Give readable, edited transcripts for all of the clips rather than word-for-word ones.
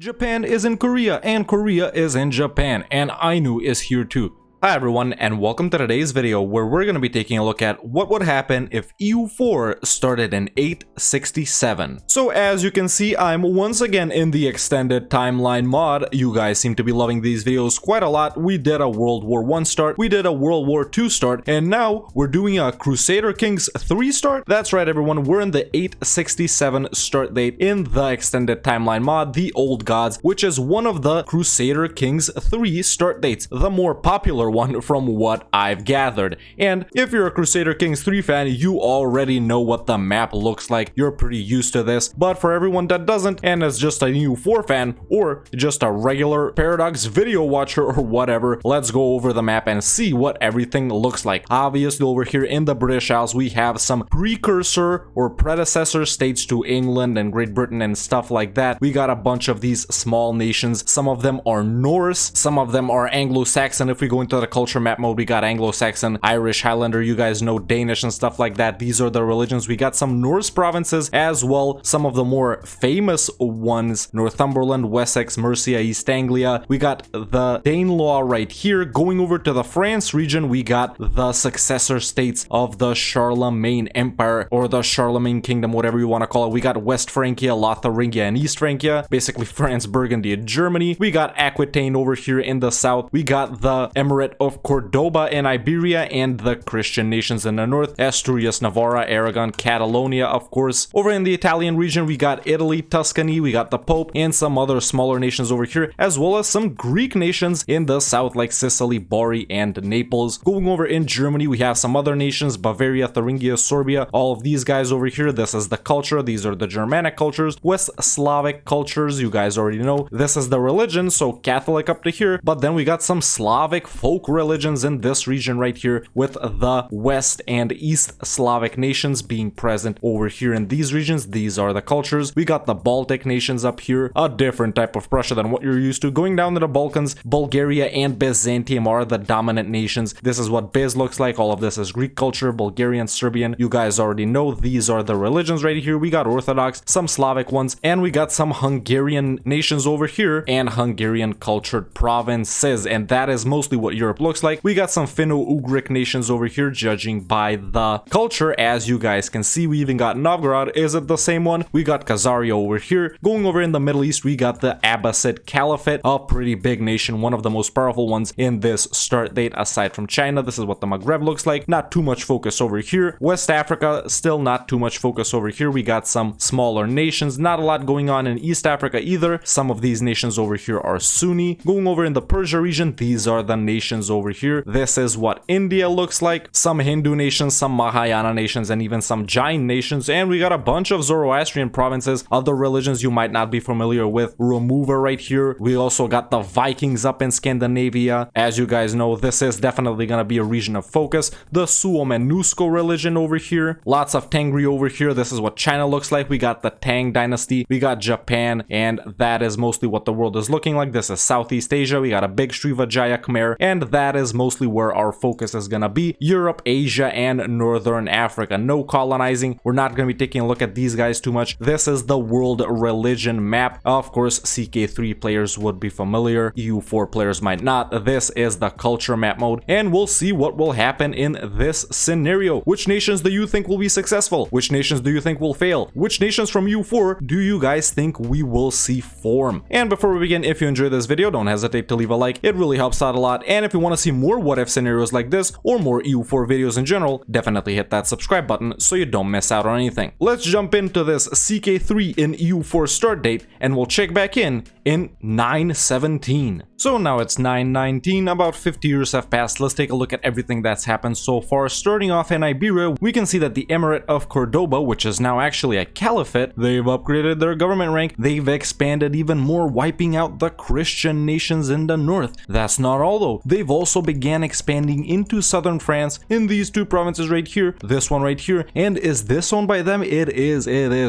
Japan is in Korea, and Korea is in Japan, and Ainu is here too. Hi everyone, and welcome to today's video where we're going to be taking a look at what would happen if EU4 started in 867. So as you can see, I'm once again in the extended timeline mod. You guys seem to be loving these videos quite a lot. We did a World War I start, we did a World War II start, and now we're doing a Crusader Kings 3 start. That's right everyone, we're in the 867 start date in the extended timeline mod, the Old Gods, which is one of the Crusader Kings 3 start dates, the more popular one from what I've gathered. And if you're a Crusader Kings 3 fan, you already know what the map looks like. You're pretty used to this, but for everyone that doesn't and is just a EU4 fan or just a regular Paradox video watcher or whatever, let's go over the map and see what everything looks like. Obviously over here in the British Isles we have some precursor or predecessor states to England and Great Britain and stuff like that. We got a bunch of these small nations. Some of them are Norse, some of them are Anglo-Saxon. If we go into the culture map mode, we got Anglo-Saxon, Irish, Highlander, you guys know Danish and stuff like that. These are the religions. We got some Norse provinces as well, some of the more famous ones: Northumberland, Wessex, Mercia, East Anglia. We got the Danelaw right here. Going over to the France region, we got the successor states of the Charlemagne Empire or the Charlemagne Kingdom, whatever you want to call it. We got West Francia, Lotharingia, and East Francia, basically France, Burgundy, and Germany. We got Aquitaine over here in the south. We got the Emirate of Cordoba in Iberia and the Christian nations in the north: Asturias, Navarra, Aragon, Catalonia, of course. Over in the Italian region, we got Italy, Tuscany, we got the Pope, and some other smaller nations over here, as well as some Greek nations in the south like Sicily, Bari, and Naples. Going over in Germany, we have some other nations: Bavaria, Thuringia, Sorbia, all of these guys over here. This is the culture. These are the Germanic cultures. West Slavic cultures, you guys already know. This is the religion, so Catholic up to here. But then we got some Slavic folk religions in this region right here, with the West and East Slavic nations being present over here in these regions. These are the cultures. We got the Baltic nations up here, a different type of Prussia than what you're used to. Going down to the Balkans, Bulgaria and Byzantium are the dominant nations. This is what Biz looks like. All of this is Greek culture, Bulgarian, Serbian. You guys already know these are the religions right here. We got Orthodox, some Slavic ones, and we got some Hungarian nations over here and Hungarian cultured provinces, and that is mostly what Europe looks like. We got some Finno-Ugric nations over here, judging by the culture. As you guys can see, we even got Novgorod. Is it the same one? We got Khazaria over here. Going over in the Middle East, we got the Abbasid Caliphate, a pretty big nation, one of the most powerful ones in this start date aside from China. This is what the Maghreb looks like. Not too much focus over here. West Africa, still not too much focus over here. We got some smaller nations. Not a lot going on in East Africa either. Some of these nations over here are Sunni. Going over in the Persia region, these are the nations over here. This is what India looks like. Some Hindu nations, some Mahayana nations, and even some Jain nations. And we got a bunch of Zoroastrian provinces, other religions you might not be familiar with. Remover right here. We also got the Vikings up in Scandinavia. As you guys know, this is definitely going to be a region of focus. The Suomen Nusko religion over here. Lots of Tengri over here. This is what China looks like. We got the Tang dynasty. We got Japan, and that is mostly what the world is looking like. This is Southeast Asia. We got a big Srivijaya Khmer, and that is mostly where our focus is gonna be: Europe, Asia, and Northern Africa. No colonizing. We're not gonna be taking a look at these guys too much. This is the world religion map. Of course, CK3 players would be familiar. EU4 players might not. This is the culture map mode, and we'll see what will happen in this scenario. Which nations do you think will be successful? Which nations do you think will fail? Which nations from EU4 do you guys think we will see form? And before we begin, if you enjoyed this video, don't hesitate to leave a like. It really helps out a lot. And if you want to see more what if scenarios like this or more EU4 videos in general, definitely hit that subscribe button so you don't miss out on anything. Let's jump into this CK3 in EU4 start date, and we'll check back in 917. So now it's 919, about 50 years have passed. Let's take a look at everything that's happened so far. Starting off in Iberia, we can see that the Emirate of Cordoba, which is now actually a caliphate, they've upgraded their government rank. They've expanded even more, wiping out the Christian nations in the north. That's not all though. They've also began expanding into southern France in these two provinces right here, this one right here. And is this owned by them? It is.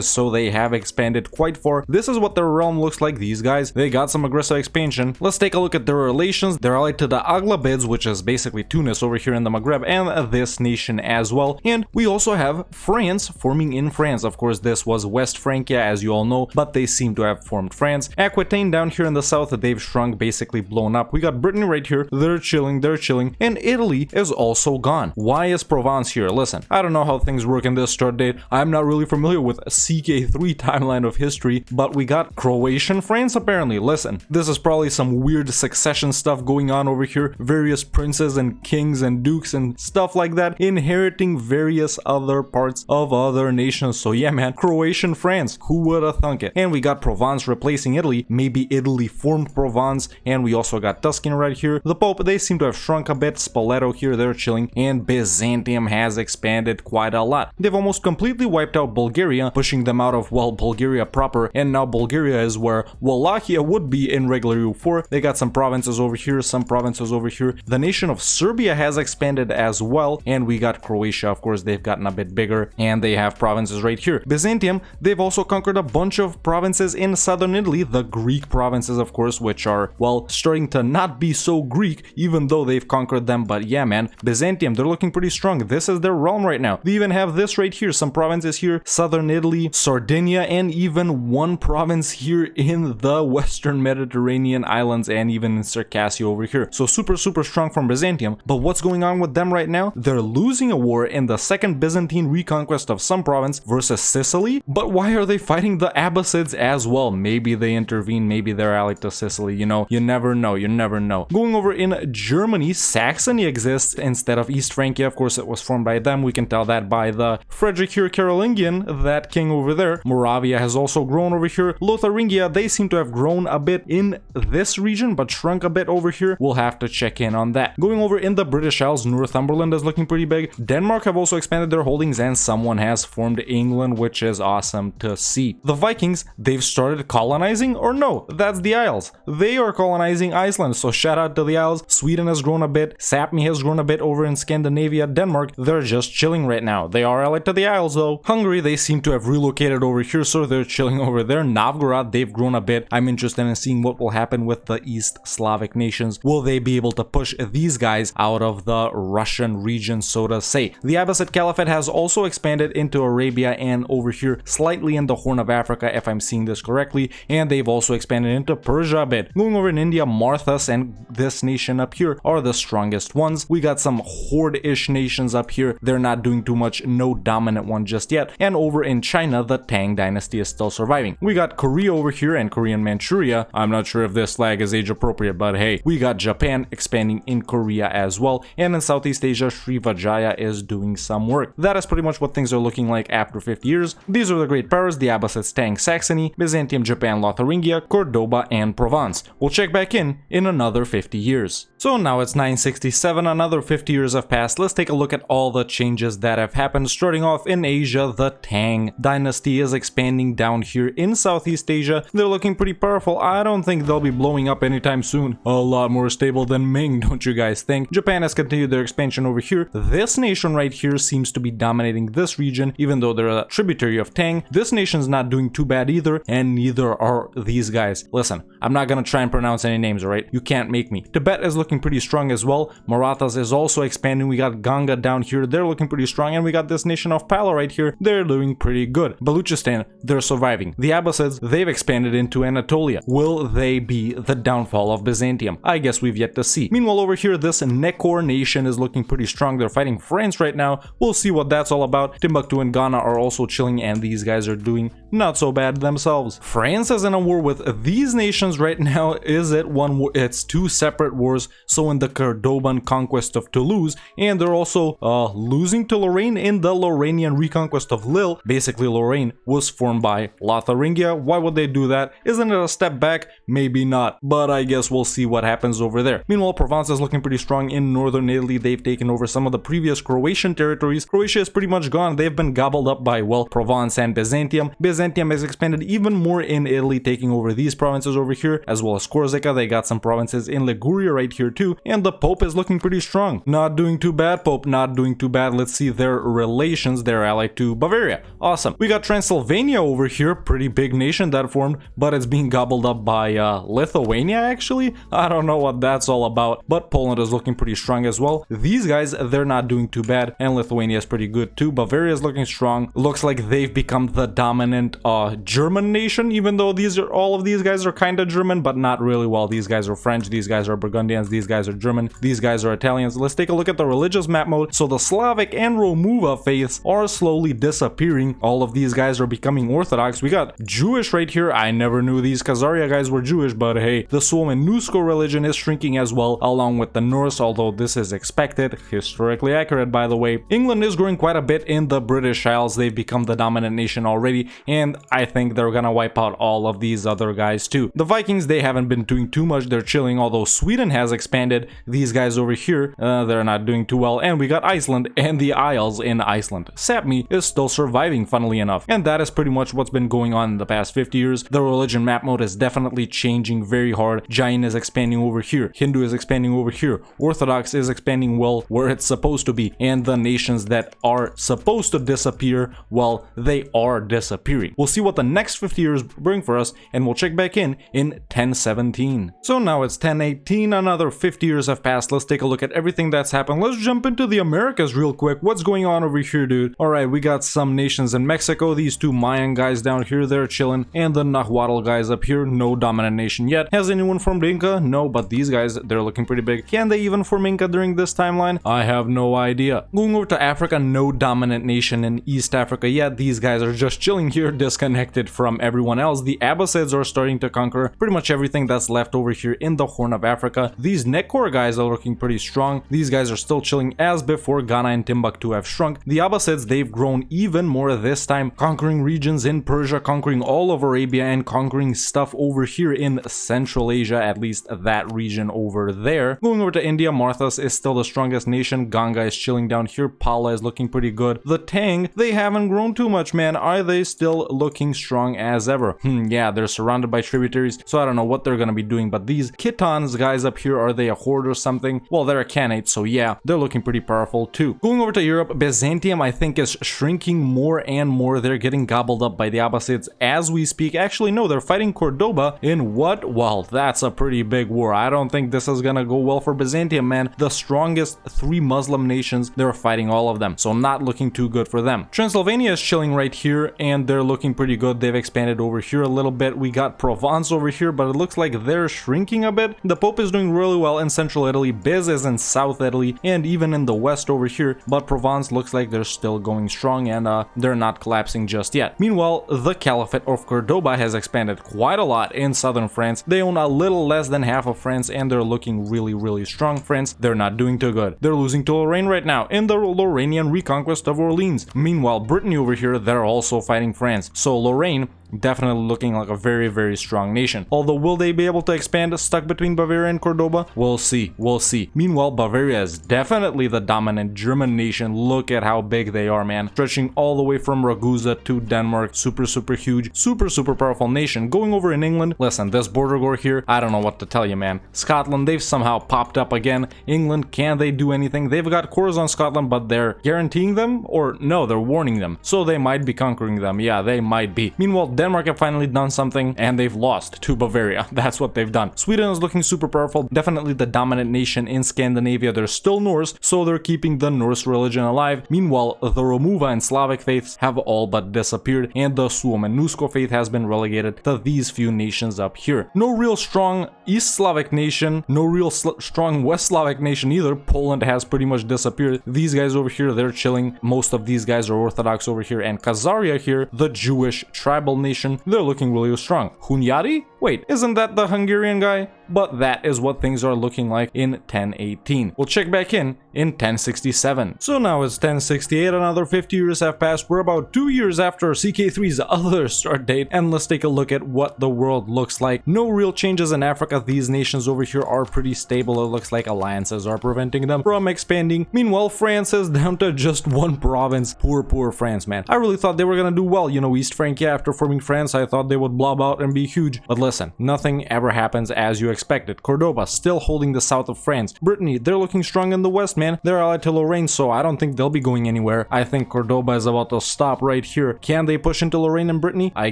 So they have expanded quite far. This is what their realm looks like. These guys, they got some aggressive expansion. Let's take a look at their relations, they're allied to the Aghlabids, which is basically Tunis over here in the Maghreb, and this nation as well. And we also have France forming in France. Of course, this was West Francia, as you all know, but they seem to have formed France. Aquitaine down here in the south, they've shrunk, basically blown up. We got Brittany right here, they're chilling, and Italy is also gone. Why is Provence here? Listen, I don't know how things work in this start date. I'm not really familiar with a CK3 timeline of history, but we got Croatian France apparently. Listen, this is probably some weird succession stuff going on over here. Various princes and kings and dukes and stuff like that inheriting various other parts of other nations. So yeah, man, Croatian France, who would have thunk it? And we got Provence replacing Italy. Maybe Italy formed Provence. And we also got Tuscany right here. The Pope, they seem to have shrunk a bit. Spoleto here, they're chilling. And Byzantium has expanded quite a lot. They've almost completely wiped out Bulgaria, pushing them out of, well, Bulgaria proper. And now Bulgaria is where Wallachia would be in regular EU4. They got some provinces over here, some provinces over here. The nation of Serbia has expanded as well. And we got Croatia, of course, they've gotten a bit bigger. And they have provinces right here. Byzantium, they've also conquered a bunch of provinces in southern Italy. The Greek provinces, of course, which are, well, starting to not be so Greek, even though they've conquered them. But yeah, man, Byzantium, they're looking pretty strong. This is their realm right now. They even have this right here, some provinces here, southern Italy, Sardinia, and even one province here in the western Mediterranean islands, and even in Circassia over here. So super strong from Byzantium. But what's going on with them right now? They're losing a war in the second Byzantine reconquest of some province versus Sicily. But why are they fighting the Abbasids as well? Maybe they intervene, maybe they're allied to Sicily, you know, you never know, you never know. Going over in Germany, Saxony exists instead of East Francia. Of course, it was formed by them. We can tell that by the Frederick here Carolingian, that king over there. Moravia has also grown over here. Lotharingia, they seem to have grown a bit in this region, but shrunk a bit over here. We'll have to check in on that. Going over in the British Isles, Northumberland is looking pretty big. Denmark have also expanded their holdings, and someone has formed England, which is awesome to see. The Vikings, they've started colonizing, or no, that's the Isles. They are colonizing Iceland, so shout out to the Isles. Sweden has grown a bit. Sapmi has grown a bit over in Scandinavia. Denmark, they're just chilling right now. They are allied to the Isles though. Hungary, they seem to have relocated over here, so they're chilling over there. Novgorod, they've grown a bit. I'm interested in seeing what will happen with the East Slavic nations. Will they be able to push these guys out of the Russian region, so to say? The Abbasid Caliphate has also expanded into Arabia and over here slightly in the Horn of Africa, if I'm seeing this correctly, and they've also expanded into Persia a bit. Going over in India, Marthas and this nation up here are the strongest ones. We got some horde-ish nations up here. They're not doing too much, no dominant one just yet. And over in China, the Tang dynasty is still surviving. We got Korea over here and Korean Manchuria. I'm not sure if this flag is age appropriate, but hey, we got Japan expanding in Korea as well. And in Southeast Asia, Srivijaya is doing some work. That is pretty much what things are looking like after 50 years. These are the great powers: the Abbasids, Tang, Saxony, Byzantium, Japan, Lotharingia, Cordoba, and Provence. We'll check back in another 50 years. So now it's 967, another 50 years have passed. Let's take a look at all the changes that have happened. Starting off in Asia, the Tang dynasty is expanding down here in Southeast Asia. They're looking pretty powerful. I don't think they'll be blowing up anytime soon. A lot more stable than Ming, don't you guys think? Japan has continued their expansion over here. This nation right here seems to be dominating this region, even though they're a tributary of Tang. This nation's not doing too bad either, and neither are these guys. Listen, I'm not gonna try and pronounce any names, alright? You can't make me. Tibet is looking pretty strong as well. Marathas is also expanding. We got Ganga down here. They're looking pretty strong. And we got this nation of Pala right here. They're doing pretty good. Baluchistan, they're surviving. The Abbasids, they've expanded into Anatolia. Will they be the downfall of Byzantium? I guess we've yet to see. Meanwhile, over here, this Nekor nation is looking pretty strong. They're fighting France right now. We'll see what that's all about. Timbuktu and Ghana are also chilling, and these guys are doing not so bad themselves. France is in a war with these nations right now. Is it one war? It's two separate wars. So in the Cordoban conquest of Toulouse, and they're also losing to Lorraine in the Lorrainian reconquest of Lille. Basically, Lorraine was formed by Lotharingia. Why would they do that? Isn't it a step back? Maybe not, but I guess we'll see what happens over there. Meanwhile, Provence is looking pretty strong in northern Italy. They've taken over some of the previous Croatian territories. Croatia is pretty much gone. They've been gobbled up by, well, Provence and Byzantium. Byzantium has expanded even more in Italy, taking over these provinces over here, as well as Corsica. They got some provinces in Liguria right here too, and the Pope is looking pretty strong. Not doing too bad, Pope, not doing too bad. Let's see their relations. They're allied to Bavaria. Awesome. We got Transylvania over here, pretty big nation that formed, but it's being gobbled up by Lithuania, actually. I don't know what that's all about, but Poland is looking pretty strong as well. These guys, they're not doing too bad, and Lithuania is pretty good too. Bavaria is looking strong. Looks like they've become the dominant German nation, even though all of these guys are kind of German, but not really well. These guys are French, these guys are Burgundians, these guys are German, these guys are Italians. Let's take a look at the religious map mode. So the Slavic and Romuva faiths are slowly disappearing. All of these guys are becoming Orthodox. We got Jewish right here. I never knew these Khazaria guys were Jewish, but hey, the Suomennusko religion is shrinking as well, along with the Norse, although this is expected. Historically accurate, by the way. England is growing quite a bit in the British Isles. They've become the dominant nation already, and I think they're gonna wipe out all of these other guys too. The Vikings, they haven't been doing too much. They're chilling, although Sweden has expanded. These guys over here, they're not doing too well. And we got Iceland and the Isles in Iceland. Sapmi is still surviving, funnily enough. And that is pretty much what's been going on in the past 50 years. The religion map mode is definitely changing very hard. Jain is expanding over here. Hindu is expanding over here. Orthodox is expanding well where it's supposed to be. And the nations that are supposed to disappear, well, they are disappearing. We'll see what the next 50 years bring for us, and we'll check back in 1017. So now it's 1018, another 50 years have passed. Let's take a look at everything that's happened. Let's jump into the Americas real quick. What's going on over here, dude? Alright, we got some nations in Mexico. These two Mayan guys down here, they're chilling. And the Nahuatl guys up here, no dominant nation yet. Has anyone formed Inca? No, but these guys, they're looking pretty big. Can they even form Inca during this timeline? I have no idea. Going over to Africa, no dominant nation in East Africa yet. These guys are just chilling here, disconnected from everyone else. The Abbasids are starting to conquer pretty much everything that's left over here in the Horn of Africa. These Nekor guys are looking pretty strong. These guys are still chilling as before. Ghana and Timbuktu have shrunk. The Abbasids, they've grown even more this time, conquering regions in Persia, conquering all of Arabia, and conquering stuff over here in Central Asia, at least that region over there. Going over to India, Marthas is still the strongest nation. Ganga is chilling down here. Pala is looking pretty good. The Tang, they haven't grown too much, man. Are they still looking strong as ever? Yeah, they're surrounded by tributaries, so I don't know what they're gonna be doing, but these Khitans guys up here, are they a horde or something? Well, they're a Khanate, so yeah, they're looking pretty powerful too. Going over to Europe, Byzantium, I think, is shrinking more and more. They're getting gobbled up by the Abbasids as we speak. Actually, no, they're fighting Cordoba in what? Well, that's a pretty big war. I don't think this is gonna go well for Byzantium, man. The strongest three Muslim nations, they're fighting all of them, so not looking too good for them. Transylvania is chilling right here, and they're looking pretty good. They've expanded over here a little bit. We got Provence over here, but it looks like they're shrinking a bit. The Pope is doing really well in central Italy. Biz is in south Italy, and even in the west over here, but Provence looks like they're still going strong, and they're not collapsing just yet. Meanwhile, the Caliphate of Cordoba has expanded quite a lot in southern France. They own a little less than half of France, and they're looking really, really strong. France, they're not doing too good. They're losing to Lorraine right now in the Lorrainian reconquest of Orleans. Meanwhile, Brittany over here, they're also fighting France. So Lorraine, definitely looking like a very, very strong nation. Although, will they be able to expand stuck between Bavaria and Cordoba? We'll see. We'll see. Meanwhile, Bavaria is definitely the dominant German nation. Look at how big they are, man. Stretching all the way from Ragusa to Denmark. Super, super huge. Super, super powerful nation. Going over in England, listen, this border war here, I don't know what to tell you, man. Scotland, they've somehow popped up again. England, can they do anything? They've got cores on Scotland, but they're guaranteeing them? Or no, they're warning them. So they might be conquering them. Yeah, they might be. Meanwhile, Denmark have finally done something, and they've lost to Bavaria. That's what they've done. Sweden is looking super powerful, definitely the dominant nation in Scandinavia. They're still Norse, so they're keeping the Norse religion alive. Meanwhile, the Romuva and Slavic faiths have all but disappeared, and the Suomennusko faith has been relegated to these few nations up here. No real strong East Slavic nation, no real strong West Slavic nation either. Poland has pretty much disappeared. These guys over here, they're chilling. Most of these guys are Orthodox over here, and Khazaria here, the Jewish tribal nation, they're looking really strong. Hunyadi? Wait, isn't that the Hungarian guy? But that is what things are looking like in 1018. We'll check back in 1067. So now it's 1068, another 50 years have passed. We're about 2 years after CK3's other start date, and let's take a look at what the world looks like. No real changes in Africa. These nations over here are pretty stable. It looks like alliances are preventing them from expanding. Meanwhile, France is down to just one province. Poor France, man. I really thought they were gonna do well. You know, East Francia, after forming France, I thought they would blob out and be huge. But listen, nothing ever happens as you expect. expected. Cordoba still holding the south of France. Brittany, they're looking strong in the west, man. They're allied to Lorraine, so I don't think they'll be going anywhere. I think Cordoba is about to stop right here. Can they push into Lorraine and Brittany? I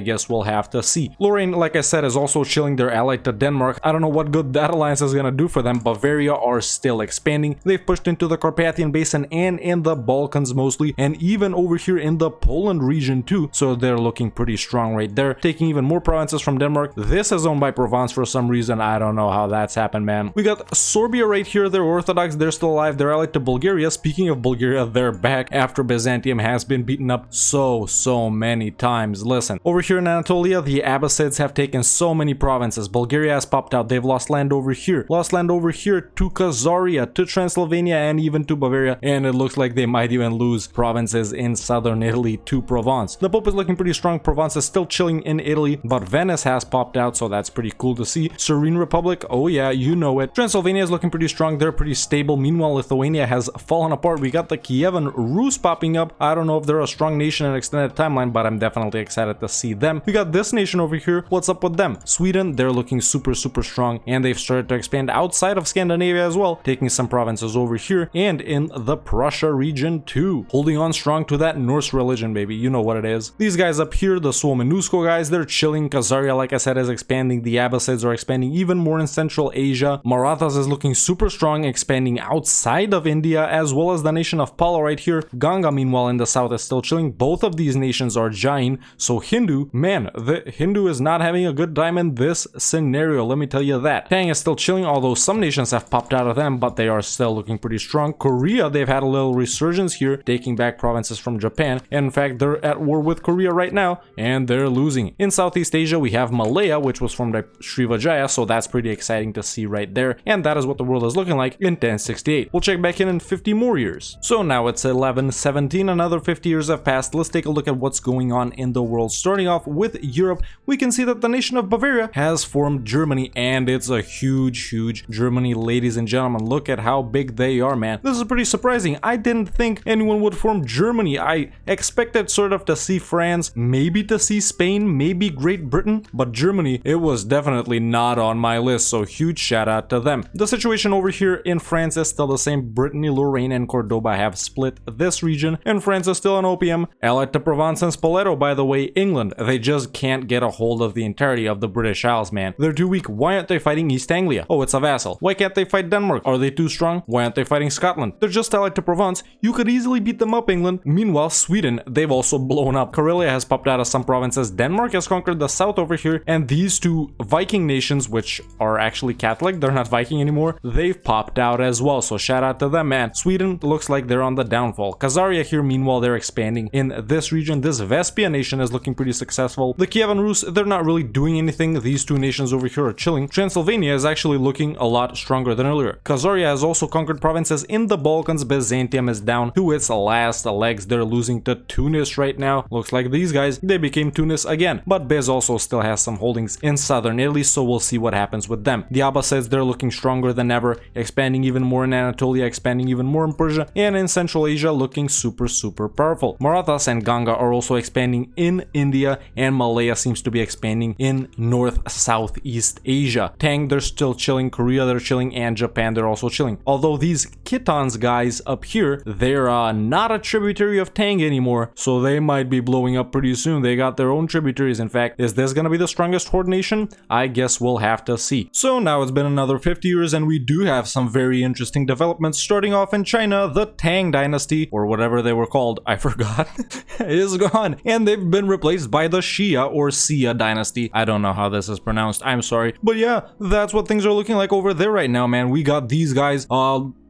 guess we'll have to see. Lorraine, like I said, is also chilling. They're allied to Denmark. I don't know what good that alliance is gonna do for them. Bavaria are still expanding. They've pushed into the Carpathian Basin and in the Balkans mostly, and even over here in the Poland region too, so they're looking pretty strong right there, taking even more provinces from Denmark. This is owned by Provence for some reason. I don't know how that's happened, man. We got Sorbia right here. They're Orthodox. They're still alive. They're allied to Bulgaria. Speaking of Bulgaria, they're back after Byzantium has been beaten up so many times. Listen, over here in Anatolia, the Abbasids have taken so many provinces. Bulgaria has popped out. They've lost land over here. Lost land over here to Khazaria, to Transylvania, and even to Bavaria. And it looks like they might even lose provinces in southern Italy to Provence. The Pope is looking pretty strong. Provence is still chilling in Italy, but Venice has popped out, so that's pretty cool to see. Serene Republic, oh yeah, you know it. Transylvania is looking pretty strong. They're pretty stable. Meanwhile, Lithuania has fallen apart. We got the Kievan Rus popping up. I don't know if they're a strong nation in an extended timeline, but I'm definitely excited to see them. We got this nation over here. What's up with them? Sweden, they're looking super strong, and they've started to expand outside of Scandinavia as well, taking some provinces over here and in the Prussia region too. Holding on strong to that Norse religion, baby. You know what it is. These guys up here, the Suomennusko guys, they're chilling. Khazaria, like I said, is expanding. The Abbasids are expanding even more in Central Asia. Marathas is looking super strong, expanding outside of India, as well as the nation of Pala right here. Ganga, meanwhile, in the south is still chilling. Both of these nations are Jain, so Hindu, man, the Hindu is not having a good time in this scenario, let me tell you that. Tang is still chilling, although some nations have popped out of them, but they are still looking pretty strong. Korea, they've had a little resurgence here, taking back provinces from Japan. And in fact, they're at war with Korea right now, and they're losing. In Southeast Asia, we have Malaya, which was formed by Srivijaya, so that's pretty exciting to see right there. And that is what the world is looking like in 1068. We'll check back in 50 more years. So now it's 1117, another 50 years have passed. Let's take a look at what's going on in the world. Starting off with Europe, we can see that the nation of Bavaria has formed Germany, and it's a huge Germany, ladies and gentlemen. Look at how big they are, man. This is pretty surprising. I didn't think anyone would form Germany. I expected sort of to see France, maybe to see Spain, maybe Great Britain, but Germany, it was definitely not on my list, so huge shout out to them. The situation over here in France is still the same. Brittany, Lorraine, and Cordoba have split this region, and France is still an opium. Allied to Provence and Spoleto, by the way. England, they just can't get a hold of the entirety of the British Isles, man. They're too weak. Why aren't they fighting East Anglia? Oh, it's a vassal. Why can't they fight Denmark? Are they too strong? Why aren't they fighting Scotland? They're just allied to Provence. You could easily beat them up, England. Meanwhile, Sweden, they've also blown up. Karelia has popped out of some provinces. Denmark has conquered the south over here, and these two Viking nations, which are actually Catholic, they're not Viking anymore, they've popped out as well, so shout out to them, man. Sweden looks like they're on the downfall. Khazaria here, meanwhile, they're expanding in this region. This Vespia nation is looking pretty successful. The Kievan Rus, they're not really doing anything. These two nations over here are chilling. Transylvania is actually looking a lot stronger than earlier. Khazaria has also conquered provinces in the Balkans. Byzantium is down to its last legs. They're losing to Tunis right now. Looks like these guys, they became Tunis again. But Biz also still has some holdings in southern Italy, so we'll see what happens with them. The Abbasids, they're looking stronger than ever, expanding even more in Anatolia, expanding even more in Persia, and in Central Asia, looking super powerful. Marathas and Ganga are also expanding in India, and Malaya seems to be expanding in Southeast Asia. Tang, they're still chilling. Korea, they're chilling, and Japan, they're also chilling. Although these Khitans guys up here, they're not a tributary of Tang anymore, so they might be blowing up pretty soon. They got their own tributaries. In fact, is this gonna be the strongest horde nation? I guess we'll have to see. So now it's been another 50 years, and we do have some very interesting developments. Starting off in China, the Tang dynasty, or whatever they were called, I forgot, is gone, and they've been replaced by the Xia or Xia dynasty. I don't know how this is pronounced, I'm sorry, but yeah, that's what things are looking like over there right now, man. We got these guys,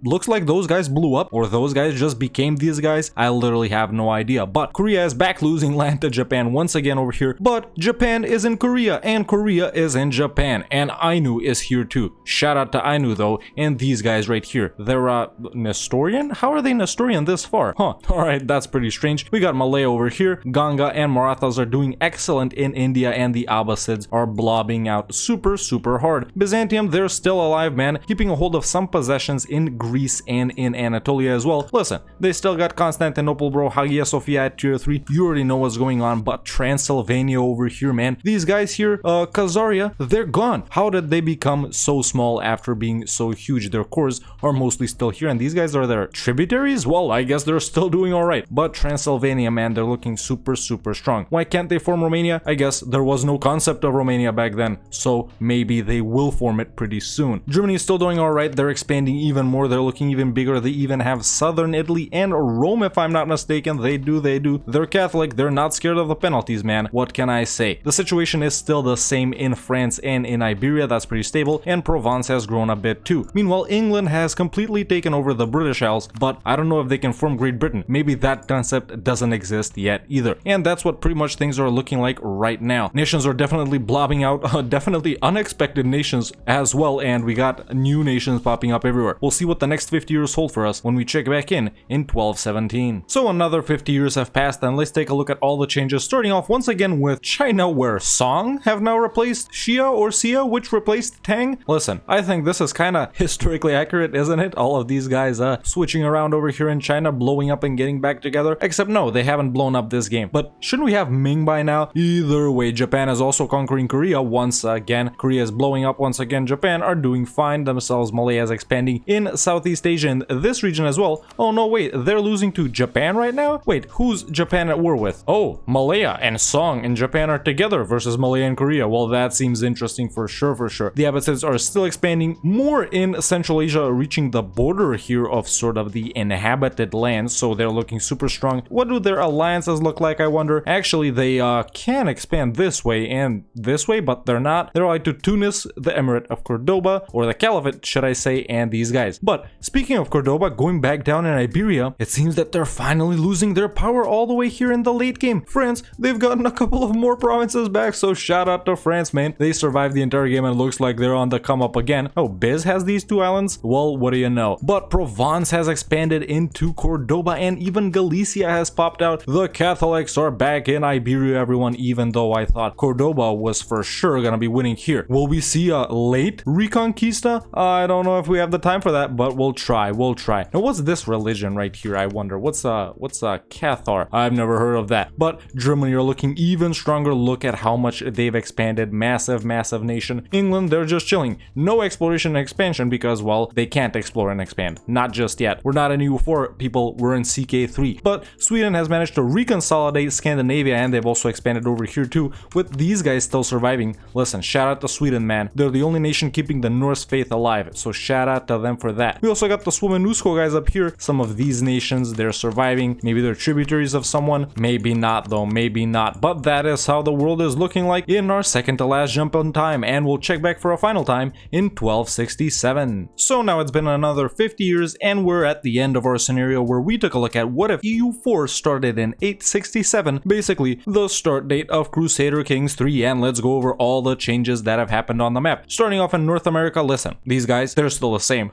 looks like those guys blew up, or those guys just became these guys. I literally have no idea. But Korea is back losing land to Japan once again over here. But Japan is in Korea, and Korea is in Japan, and Ainu is here too. Shout out to Ainu though, and these guys right here. They're Nestorian? How are they Nestorian this far? Huh. Alright, that's pretty strange. We got Malaya over here. Ganga and Marathas are doing excellent in India, and the Abbasids are blobbing out super hard. Byzantium, they're still alive, man, keeping a hold of some possessions in Greece Greece and in Anatolia as well. Listen, they still got Constantinople, bro, Hagia Sophia at tier 3. You already know what's going on, but Transylvania over here, man. These guys here, Khazaria, they're gone. How did they become so small after being so huge? Their cores are mostly still here, and these guys are their tributaries? Well, I guess they're still doing alright. But Transylvania, man, they're looking super strong. Why can't they form Romania? I guess there was no concept of Romania back then, so maybe they will form it pretty soon. Germany is still doing alright. They're expanding even more. They're looking even bigger. They even have southern Italy and Rome, if I'm not mistaken. They do. They're Catholic. They're not scared of the penalties, man. What can I say? The situation is still the same in France and in Iberia. That's pretty stable, and Provence has grown a bit too. Meanwhile, England has completely taken over the British Isles, but I don't know if they can form Great Britain. Maybe that concept doesn't exist yet either. And that's what pretty much things are looking like right now. Nations are definitely blobbing out, definitely unexpected nations as well, and we got new nations popping up everywhere. We'll see what the next 50 years hold for us when we check back in 1217. So another 50 years have passed, and let's take a look at all the changes, starting off once again with China, where Song have now replaced Xia or Xia, which replaced Tang. Listen, I think this is kind of historically accurate, isn't it? All of these guys switching around over here in China, blowing up and getting back together. Except no, they haven't blown up this game. But shouldn't we have Ming by now? Either way, Japan is also conquering Korea once again. Korea is blowing up once again. Japan are doing fine themselves. Malaya is expanding in Southeast Asia and this region as well. Oh no, wait, they're losing to Japan right now? Wait, who's Japan at war with? Oh, Malaya and Song in Japan are together versus Malaya and Korea. Well, that seems interesting for sure. The Abbasids are still expanding more in Central Asia, reaching the border here of sort of the inhabited lands, so they're looking super strong. What do their alliances look like, I wonder? Actually, they can expand this way and this way, but they're not. They're allied to Tunis, the Emirate of Cordoba, or the Caliphate, should I say, and these guys. But speaking of Cordoba, going back down in Iberia, it seems that they're finally losing their power all the way here in the late game. France, they've gotten a couple of more provinces back, so shout out to France, man. They survived the entire game and looks like they're on the come up again. Oh, Biz has these two islands? Well, what do you know? But Provence has expanded into Cordoba, and even Galicia has popped out. The Catholics are back in Iberia, everyone, even though I thought Cordoba was for sure gonna be winning here. Will we see a late Reconquista? I don't know if we have the time for that, but we'll try. Now, what's this religion right here, I wonder? What's a Cathar? I've never heard of that. But Germany are looking even stronger. Look at how much they've expanded. Massive nation. England, they're just chilling. No exploration and expansion because, well, they can't explore and expand. Not just yet. We're not in EU4, people. We're in CK3. But Sweden has managed to reconsolidate Scandinavia, and they've also expanded over here too, with these guys still surviving. Listen, shout out to Sweden, man. They're the only nation keeping the Norse faith alive, so shout out to them for that. We also got the Swomenusko guys up here. Some of these nations, they're surviving. Maybe they're tributaries of someone. Maybe not, though. Maybe not. But that is how the world is looking like in our second to last jump on time, and we'll check back for a final time in 1267. So now it's been another 50 years, and we're at the end of our scenario where we took a look at what if EU4 started in 867, basically the start date of Crusader Kings 3, and let's go over all the changes that have happened on the map. Starting off in North America, listen, these guys, they're still the same.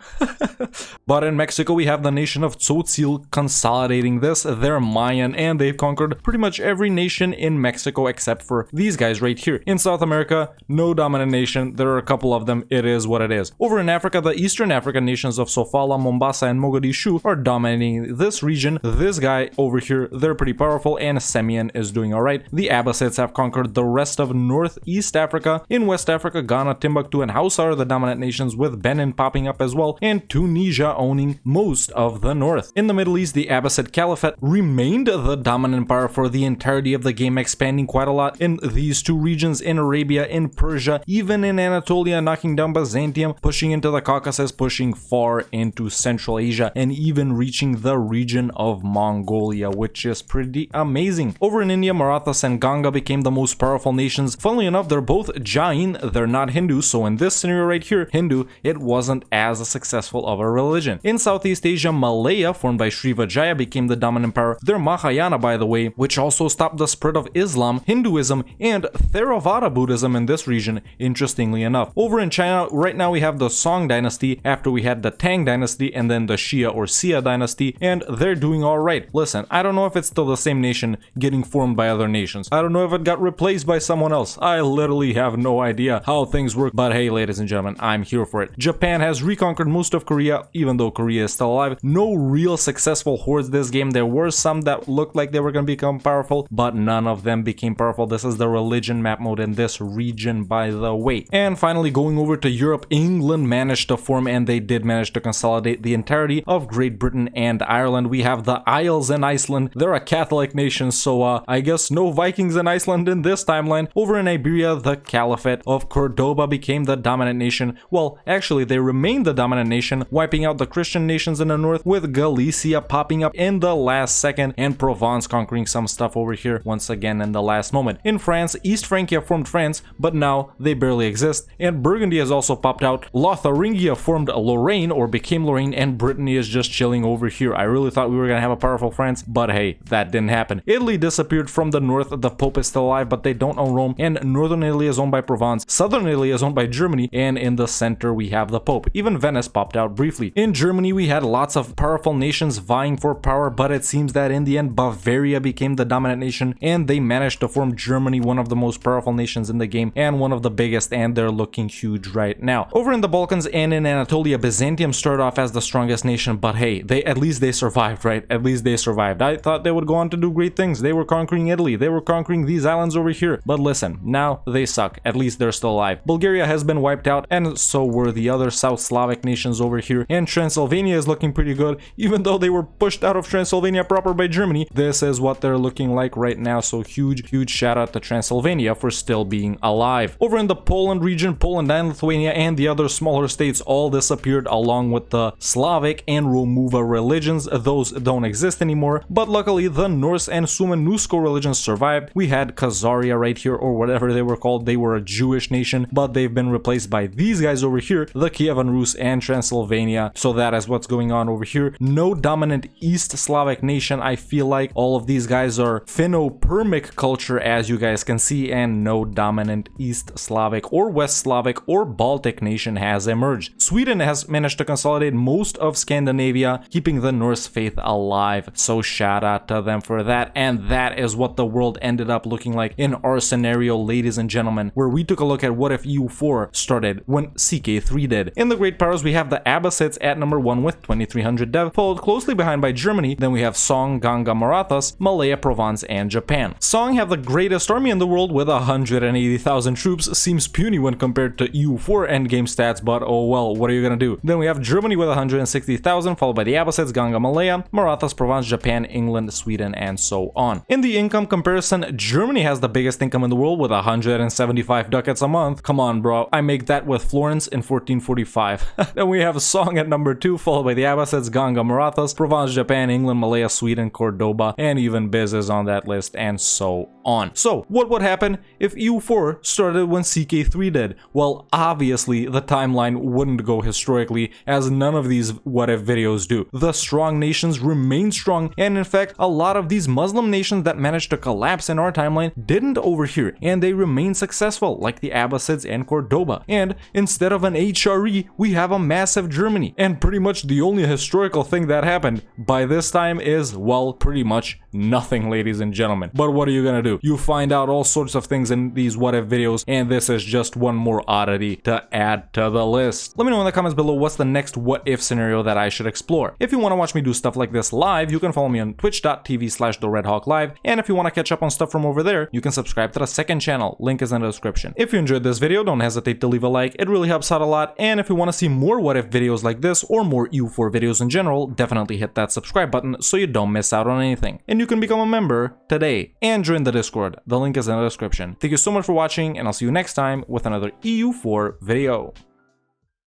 But in Mexico, we have the nation of Tzotzil consolidating this. They're Mayan, and they've conquered pretty much every nation in Mexico except for these guys right here. In South America, no dominant nation. There are a couple of them. It is what it is. Over in Africa, the Eastern African nations of Sofala, Mombasa, and Mogadishu are dominating this region. This guy over here, they're pretty powerful, and Semyon is doing alright. The Abbasids have conquered the rest of Northeast Africa. In West Africa, Ghana, Timbuktu, and Hausa are the dominant nations, with Benin popping up as well, and Tunisia owning most of the north. In the Middle East, the Abbasid Caliphate remained the dominant power for the entirety of the game, expanding quite a lot in these two regions, in Arabia, in Persia, even in Anatolia, knocking down Byzantium, pushing into the Caucasus, pushing far into Central Asia, and even reaching the region of Mongolia, which is pretty amazing. Over in India, Marathas and Ganga became the most powerful nations. Funnily enough, they're both Jain, they're not Hindu, so in this scenario right here, Hindu, it wasn't as successful of a religion. In Southeast Asia, Malaya, formed by Srivijaya, became the dominant power. They're Mahayana, by the way, which also stopped the spread of Islam, Hinduism, and Theravada Buddhism in this region, interestingly enough. Over in China, right now we have the Song dynasty, after we had the Tang dynasty, and then the Xia or Xia dynasty, and they're doing alright. Listen, I don't know if it's still the same nation getting formed by other nations. I don't know if it got replaced by someone else. I literally have no idea how things work, but hey, ladies and gentlemen, I'm here for it. Japan has reconquered most of Korea, Korea, even though Korea is still alive. No real successful hordes this game. There were some that looked like they were going to become powerful, but none of them became powerful. This is the religion map mode in this region, by the way. And finally, going over to Europe, England managed to form, and they did manage to consolidate the entirety of Great Britain and Ireland. We have the Isles in Iceland. They're a Catholic nation, so I guess no Vikings in Iceland in this timeline. Over in Iberia, the Caliphate of Cordoba became the dominant nation. Well, actually, they remained the dominant nation, wiping out the Christian nations in the north, with Galicia popping up in the last second, and Provence conquering some stuff over here once again in the last moment. In France, East Francia formed France, but now they barely exist, and Burgundy has also popped out. Lotharingia formed Lorraine, or became Lorraine, and Brittany is just chilling over here. I really thought we were gonna have a powerful France, but hey, that didn't happen. Italy disappeared from the north. The Pope is still alive, but they don't own Rome, and northern Italy is owned by Provence, southern Italy is owned by Germany, and in the center we have the Pope. Even Venice popped out briefly. In Germany, we had lots of powerful nations vying for power, but it seems that in the end Bavaria became the dominant nation, and they managed to form Germany, one of the most powerful nations in the game and one of the biggest, and they're looking huge right now. Over in the Balkans and in Anatolia, Byzantium started off as the strongest nation, but hey, at least they survived, right? At least they survived. I thought they would go on to do great things. They were conquering Italy, they were conquering these islands over here, but listen, now they suck. At least they're still alive. Bulgaria has been wiped out, and so were the other South Slavic nations over here, and Transylvania is looking pretty good, even though they were pushed out of Transylvania proper by Germany. This is what they're looking like right now, so huge shout out to Transylvania for still being alive. Over in the Poland region, Poland and Lithuania and the other smaller states all disappeared, along with the Slavic and Romuva religions. Those don't exist anymore, but luckily the Norse and Sumenusko religions survived. We had Khazaria right here, or whatever they were called. They were a Jewish nation, but they've been replaced by these guys over here, the Kievan Rus and Transylvania. So that is what's going on over here. No dominant East Slavic nation. I feel like all of these guys are Finno-Permic culture, as you guys can see, and no dominant East Slavic or West Slavic or Baltic nation has emerged. Sweden has managed to consolidate most of Scandinavia, keeping the Norse faith alive, so shout out to them for that. And that is what the world ended up looking like in our scenario, ladies and gentlemen, where we took a look at what if EU4 started when CK3 did. In the Great Powers, we have the Abbasids at number 1 with 2300 dev, followed closely behind by Germany. Then we have Song, Ganga, Marathas, Malaya, Provence, and Japan. Song have the greatest army in the world with 180,000 troops. Seems puny when compared to EU4 endgame stats, but oh well, what are you gonna do? Then we have Germany with 160,000, followed by the Abbasids, Ganga, Malaya, Marathas, Provence, Japan, England, Sweden, and so on. In the income comparison, Germany has the biggest income in the world with 175 ducats a month. Come on, bro. I make that with Florence in 1445. Then we have Song at number 2, followed by the Abbasids, Ganga, Marathas, Provence, Japan, England, Malaya, Sweden, Cordoba, and even Biz is on that list, and so on. So, what would happen if EU4 started when CK3 did? Well, obviously, the timeline wouldn't go historically, as none of these what if videos do. The strong nations remain strong, and in fact, a lot of these Muslim nations that managed to collapse in our timeline didn't over here, and they remain successful, like the Abbasids and Cordoba. And instead of an HRE, we have a massive Germany. And pretty much the only historical thing that happened by this time is, well, pretty much nothing, ladies and gentlemen. But what are you gonna do? You find out all sorts of things in these what if videos, and this is just one more oddity to add to the list. Let me know in the comments below what's the next what if scenario that I should explore. If you want to watch me do stuff like this live, you can follow me on twitch.tv/TheRedHawkLive, and if you want to catch up on stuff from over there, you can subscribe to the second channel, link is in the description. If you enjoyed this video, don't hesitate to leave a like, it really helps out a lot, and if you want to see more what if videos like this, or more EU4 videos in general, definitely hit that subscribe button so you don't miss out on anything. And you can become a member today, and join the Discord, the link is in the description. Thank you so much for watching, and I'll see you next time with another EU4 video.